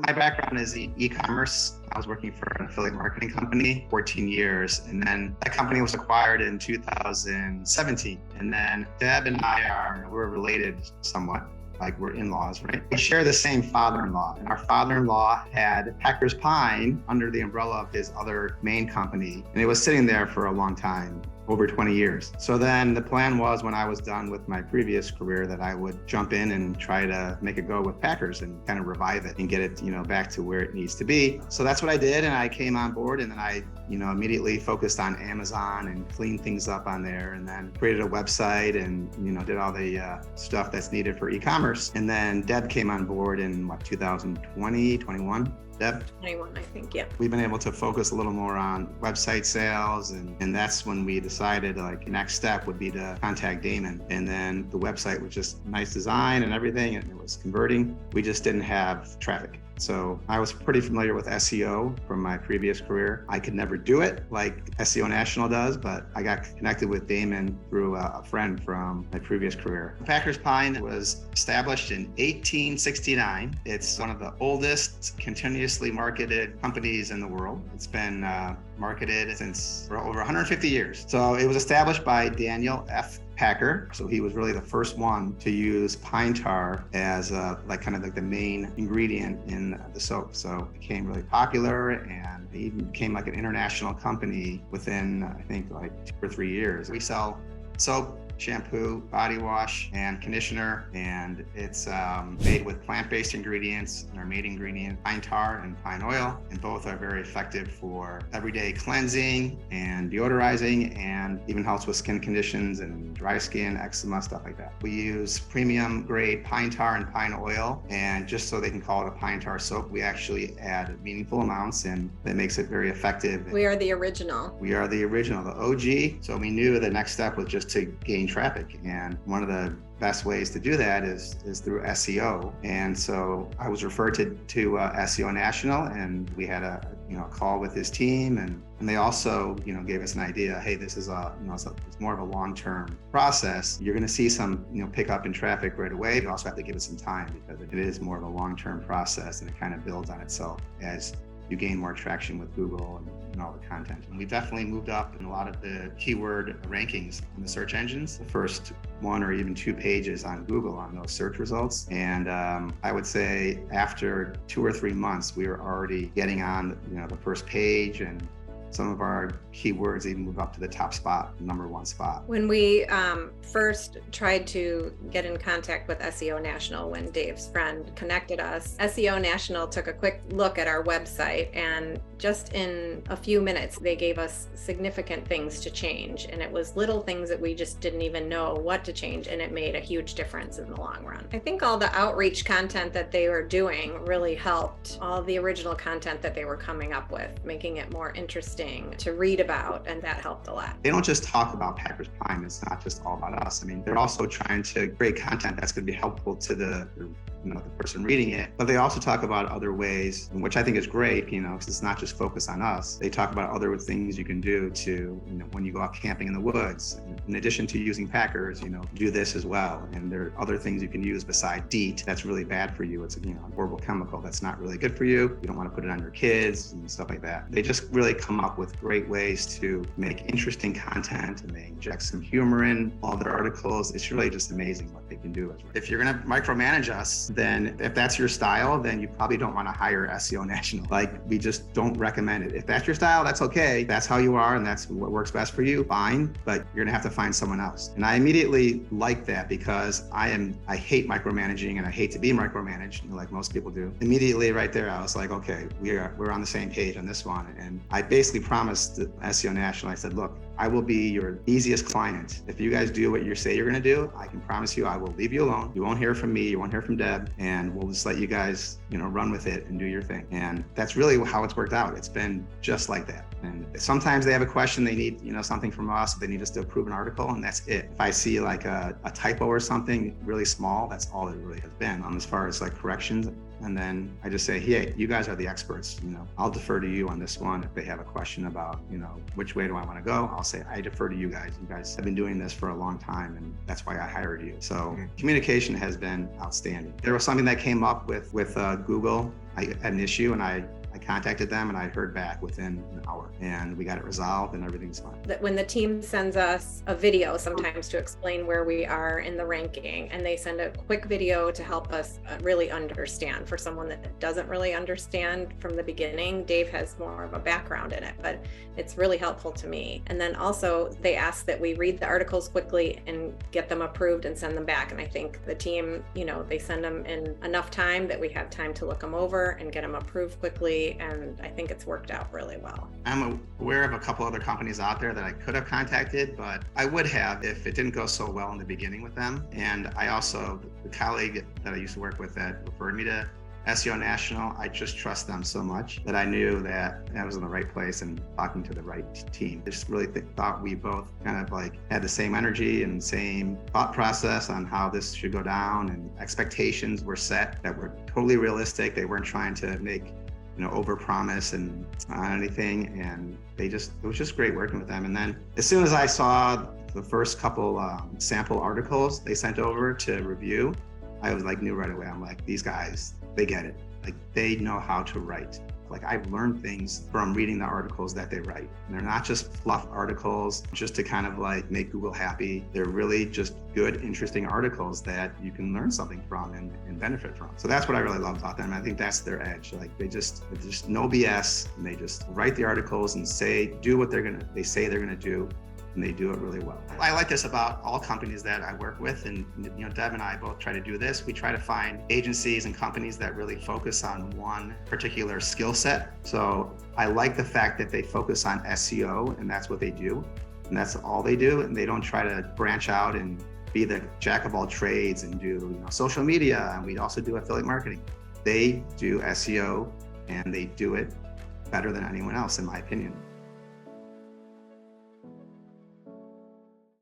My background is e-commerce. I was working for an affiliate marketing company 14 years. And then that company was acquired in 2017. And then Deb and we're related somewhat. Like we're in-laws, right? We share the same father-in-law, and our father-in-law had Packers Pine under the umbrella of his other main company, and it was sitting there for a long time, over 20 years. So then the plan was, when I was done with my previous career, that I would jump in and try to make it go with Packers and kind of revive it and get it, back to where it needs to be. So that's what I did, and I came on board, and then I immediately focused on Amazon and cleaned things up on there, and then created a website and, did all the stuff that's needed for e-commerce. And then Deb came on board in 2020, 21? Deb? 21, I think, yeah. We've been able to focus a little more on website sales, and that's when we decided next step would be to contact Damon. And then the website was just nice design and everything, and it was converting. We just didn't have traffic. So I was pretty familiar with SEO from my previous career. I could never do it like SEO National does, but I got connected with Damon through a friend from my previous career. Packers Pine was established in 1869. It's one of the oldest continuously marketed companies in the world. It's been marketed since for over 150 years. So it was established by Daniel F. Packer. So he was really the first one to use pine tar as the main ingredient in the soap. So it became really popular, and it even became like an international company within, I think, 2 or 3 years. We sell soap, shampoo, body wash, and conditioner, and it's made with plant-based ingredients. And our main ingredient, pine tar and pine oil, and both are very effective for everyday cleansing and deodorizing, and even helps with skin conditions and dry skin, eczema, stuff like that. We use premium grade pine tar and pine oil, and just so they can call it a pine tar soap, we actually add meaningful amounts, and that makes it very effective. We are the original. We are the original, the OG. So we knew the next step was just to gain traffic, and one of the best ways to do that is through SEO. And so I was referred to SEO National, and we had a call with his team, and they also gave us an idea. Hey, this is it's more of a long-term process. You're going to see some pickup in traffic right away. You also have to give it some time, because it is more of a long-term process, and it kind of builds on itself as you gain more traction with Google and all the content. And we definitely moved up in a lot of the keyword rankings in the search engines, the first 1 or even 2 pages on Google on those search results. And I would say after 2 or 3 months, we were already getting on the first page, and some of our keywords even move up to the top spot, number 1 spot. When we first tried to get in contact with SEO National, when Dave's friend connected us, SEO National took a quick look at our website, and just in a few minutes, they gave us significant things to change. And it was little things that we just didn't even know what to change, and it made a huge difference in the long run. I think all the outreach content that they were doing really helped. All the original content that they were coming up with, making it more interesting to read about, and that helped a lot. They don't just talk about Packers Pine. It's not just all about us. I mean, they're also trying to create content that's going to be helpful to the person reading it, but they also talk about other ways, which I think is great, because it's not just focused on us. They talk about other things you can do to, when you go out camping in the woods, in addition to using Packers, do this as well. And there are other things you can use besides DEET that's really bad for you. It's a horrible chemical that's not really good for you. You don't want to put it on your kids and stuff like that. They just really come up with great ways to make interesting content, and they inject some humor in all their articles. It's really just amazing what they can do. If you're going to micromanage us, then if that's your style, then you probably don't want to hire SEO National. We just don't recommend it. If that's your style, that's okay. If that's how you are and that's what works best for you, fine, but you're going to have to find someone else. And I immediately like that, because I hate micromanaging, and I hate to be micromanaged, like most people do. Immediately right there, I was like, okay, we're on the same page on this one. And I basically promised SEO National, I said, look, I will be your easiest client. If you guys do what you say you're going to do, I can promise you I will leave you alone. You won't hear from me. You won't hear from Deb, and we'll just let you guys, run with it and do your thing. And that's really how it's worked out. It's been just like that. And sometimes they have a question, they need, something from us, they need us to approve an article, and that's it. If I see a typo or something really small, that's all it really has been as far as corrections. And then I just say, hey, you guys are the experts, I'll defer to you on this one. If they have a question about, which way do I want to go, I'll say, I defer to you guys. You guys have been doing this for a long time, and that's why I hired you. So communication has been outstanding. There was something that came up with Google I had an issue and I contacted them and I heard back within an hour and we got it resolved and everything's fine. That when the team sends us a video sometimes to explain where we are in the ranking, and they send a quick video to help us really understand. For someone that doesn't really understand from the beginning, Dave has more of a background in it, but it's really helpful to me. And then also they ask that we read the articles quickly and get them approved and send them back. And I think the team, they send them in enough time that we have time to look them over and get them approved quickly. And I think it's worked out really well. I'm aware of a couple other companies out there that I could have contacted, but I would have if it didn't go so well in the beginning with them. And I also, the colleague that I used to work with that referred me to SEO National, I just trust them so much that I knew that I was in the right place and talking to the right team. I just really thought we both kind of like had the same energy and same thought process on how this should go down, and expectations were set that were totally realistic. They weren't trying to make overpromise and on anything, and it was just great working with them. And then as soon as I saw the first couple sample articles they sent over to review, I was like, knew right away. I'm like, these guys, they get it. Like, they know how to write. Like, I've learned things from reading the articles that they write. And they're not just fluff articles just to kind of like make Google happy. They're really just good, interesting articles that you can learn something from and benefit from. So that's what I really love about them. I think that's their edge. Like, there's just no BS, and they just write the articles and do what they say they're gonna do. And they do it really well. I like this about all companies that I work with, and Deb and I both try to do this. We try to find agencies and companies that really focus on one particular skill set. So I like the fact that they focus on SEO, and that's what they do, and that's all they do, and they don't try to branch out and be the jack of all trades and do social media, and we also do affiliate marketing. They do SEO, and they do it better than anyone else, in my opinion.